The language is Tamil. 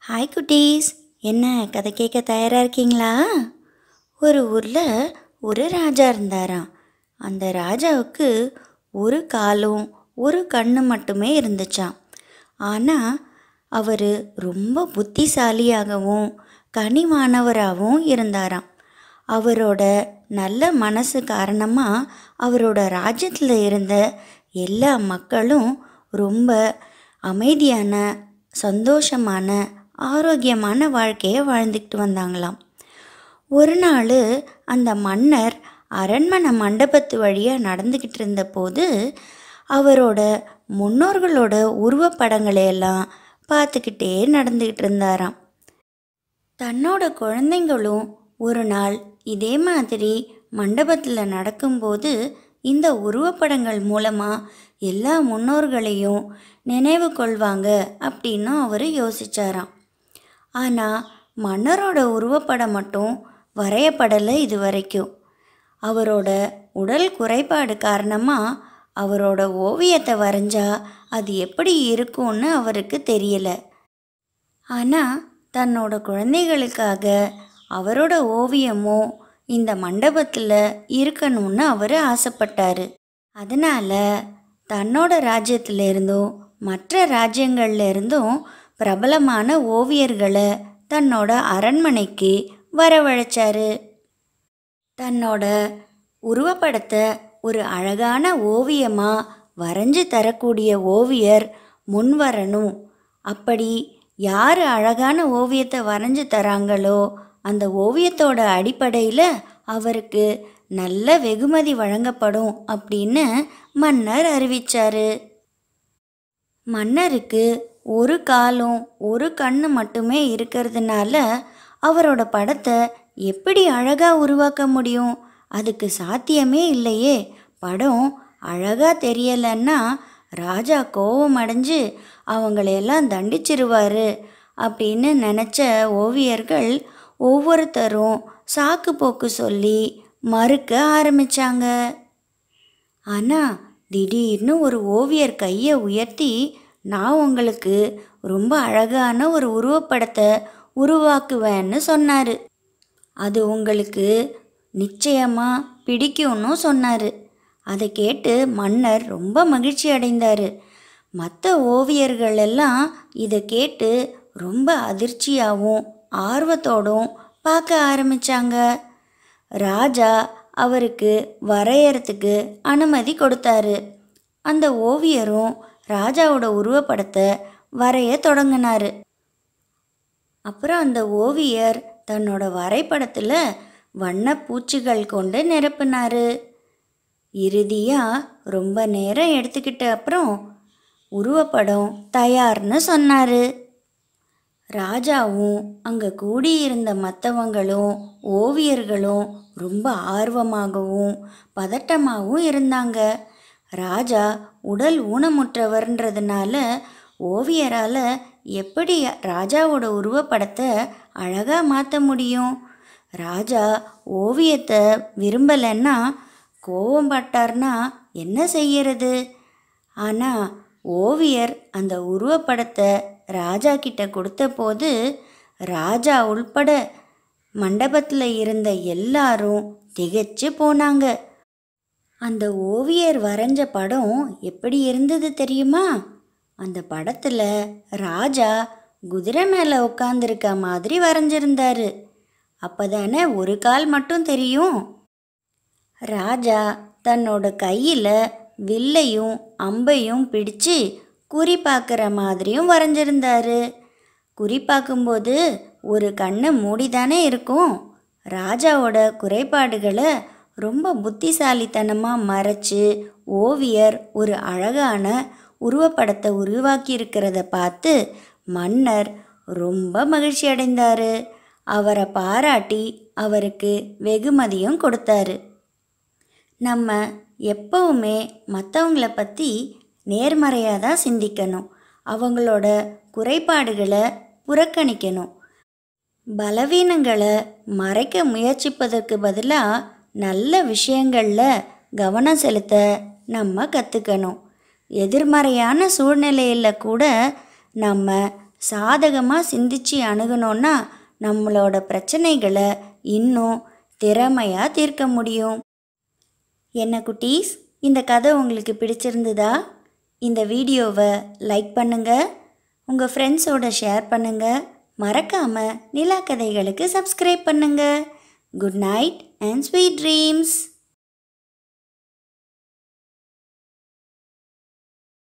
ஹாய் குட்டீஸ், என்ன கதை கேட்க தயாராக இருக்கீங்களா? ஒரு ஊரில் ஒரு ராஜா இருந்தாராம். அந்த ராஜாவுக்கு ஒரு காலும் ஒரு கண்ணு மட்டுமே இருந்துச்சாம். ஆனால் அவர் ரொம்ப புத்திசாலியாகவும் கனிவானவராகவும் இருந்தாராம். அவரோட நல்ல மனசு காரணமாக அவரோட ராஜ்யத்தில் இருந்த எல்லா மக்களும் ரொம்ப அமைதியான, சந்தோஷமான, ஆரோக்கியமான வாழ்க்கையை வாழ்ந்துக்கிட்டு வந்தாங்களாம். ஒரு நாள் அந்த மன்னர் அரண்மனை மண்டபத்து வழியாக நடந்துக்கிட்டு இருந்தபோது அவரோட முன்னோர்களோட உருவப்படங்களையெல்லாம் பார்த்துக்கிட்டே நடந்துக்கிட்டு இருந்தாராம். தன்னோட குழந்தைங்களும் ஒரு நாள் இதே மாதிரி மண்டபத்தில் நடக்கும்போது இந்த உருவப்படங்கள் மூலமாக எல்லா முன்னோர்களையும் நினைவு கொள்வாங்க அப்படின்னு அவர் யோசிச்சாராம். ஆனால் மன்னரோட உருவப்படம் மட்டும் வரையப்படலை இது வரைக்கும். அவரோட உடல் குறைபாடு காரணமாக அவரோட ஓவியத்தை வரைஞ்சா அது எப்படி இருக்கும்னு அவருக்கு தெரியல. ஆனால் தன்னோட குழந்தைகளுக்காக அவரோட ஓவியமும் இந்த மண்டபத்தில் இருக்கணும்னு அவர் ஆசைப்பட்டார். அதனால் தன்னோட ராஜ்யத்திலிருந்தும் மற்ற ராஜ்யங்கள்ல இருந்தும் பிரபலமான ஓவியர்களை தன்னோட அரண்மனைக்கு வரவழைச்சாரு. தன்னோட உருவப்படத்தை ஒரு அழகான ஓவியமாக வரைஞ்சி தரக்கூடிய ஓவியர் முன் வரணும். அப்படி யார் அழகான ஓவியத்தை வரைஞ்சி தராங்களோ அந்த ஓவியத்தோட அடிப்படையில் அவருக்கு நல்ல வெகுமதி வழங்கப்படும் அப்படின்னு மன்னர் அறிவிச்சாரு. மன்னருக்கு ஒரு காலும் ஒரு கண்ணு மட்டுமே இருக்கிறதுனால அவரோட படத்தை எப்படி அழகாக உருவாக்க முடியும்? அதுக்கு சாத்தியமே இல்லையே. படம் அழகாக தெரியலைன்னா ராஜா கோபம் அடைஞ்சு அவங்களையெல்லாம் தண்டிச்சிருவார் அப்படின்னு நினச்ச ஓவியர்கள் ஒவ்வொருத்தரும் சாக்கு போக்கு சொல்லி மறுக்க ஆரம்பித்தாங்க. ஆனால் திடீர்னு ஒரு ஓவியர் கையை உயர்த்தி, நான் உங்களுக்கு ரொம்ப அழகான ஒரு உருவப்படத்தை உருவாக்குவேன்னு சொன்னார். அது உங்களுக்கு நிச்சயமாக பிடிக்கும்னு சொன்னார். அதை கேட்டு மன்னர் ரொம்ப மகிழ்ச்சி அடைந்தார். மற்ற ஓவியர்கள் எல்லாம் இதை கேட்டு ரொம்ப அதிர்ச்சியாகவும் ஆர்வத்தோடும் பார்க்க ஆரம்பித்தாங்க. ராஜா அவருக்கு வரையறதுக்கு அனுமதி கொடுத்தாரு. அந்த ஓவியரும் ராஜாவோட உருவப்படத்தை வரைய தொடங்கினார். அப்புறம் அந்த ஓவியர் தன்னோட வரைபடத்தில் வண்ணப்பூச்சிகள் கொண்டு நிரப்பினார். இறுதியாக ரொம்ப நேரம் எடுத்துக்கிட்ட அப்புறம் உருவப்படம் தயார்னு சொன்னார். ராஜாவும் அங்கே கூடியிருந்த மற்றவங்களும் ஓவியர்களும் ரொம்ப ஆர்வமாகவும் பதட்டமாகவும் இருந்தாங்க. ராஜா உடல் ஊனமுற்றவர்ன்றதுனால ஓவியரால் எப்படி ராஜாவோட உருவப்படத்தை அழகாக மாற்ற முடியும்? ராஜா ஓவியத்தை விரும்பலைன்னா, கோவப்பட்டார்னா என்ன செய்யறது? ஆனால் ஓவியர் அந்த உருவப்படத்தை ராஜா கிட்ட கொடுத்த போது ராஜா உள்பட மண்டபத்தில் இருந்த எல்லாரும் திகைச்சு போனாங்க. அந்த ஓவியர் வரைஞ்ச படம் எப்படி இருந்தது தெரியுமா? அந்த படத்தில் ராஜா குதிரை மேலே உட்காந்துருக்க மாதிரி வரைஞ்சிருந்தாரு. அப்போ தானே ஒரு கால் மட்டும் தெரியும். ராஜா தன்னோட கையில் வில்லையும் அம்பையும் பிடிச்சு குறி பார்க்குற மாதிரியும் வரைஞ்சிருந்தாரு. குறி பார்க்கும்போது ஒரு கண்ணை மூடிதானே இருக்கும். ராஜாவோட குறைபாடுகளை ரொம்ப புத்திசாலித்தனமாக மறைச்சு ஓவியர் ஒரு அழகான உருவப்படத்தை உருவாக்கியிருக்கிறத பார்த்து மன்னர் ரொம்ப மகிழ்ச்சி அடைந்தார். அவரை பாராட்டி அவருக்கு வெகுமதியும் கொடுத்தாரு. நம்ம எப்பவுமே மற்றவங்கள பற்றி நேர்மறையாக தான் சிந்திக்கணும். அவங்களோட குறைபாடுகளை புறக்கணிக்கணும். பலவீனங்களை மறைக்க முயற்சிப்பதற்கு பதிலாக நல்ல விஷயங்களில் கவனம் செலுத்த நம்ம கற்றுக்கணும். எதிர்மறையான சூழ்நிலையில் கூட நம்ம சாதகமாக சிந்திச்சு அணுகணுன்னா நம்மளோட பிரச்சனைகளை இன்னும் திறமையாக தீர்க்க முடியும். என்ன குட்டீஸ், இந்த கதை உங்களுக்கு பிடிச்சிருந்ததா? இந்த வீடியோவை லைக் பண்ணுங்கள், உங்கள் ஃப்ரெண்ட்ஸோட ஷேர் பண்ணுங்கள், மறக்காமல் நிலா கதைகளுக்கு சப்ஸ்கிரைப் பண்ணுங்கள். Good night and sweet dreams.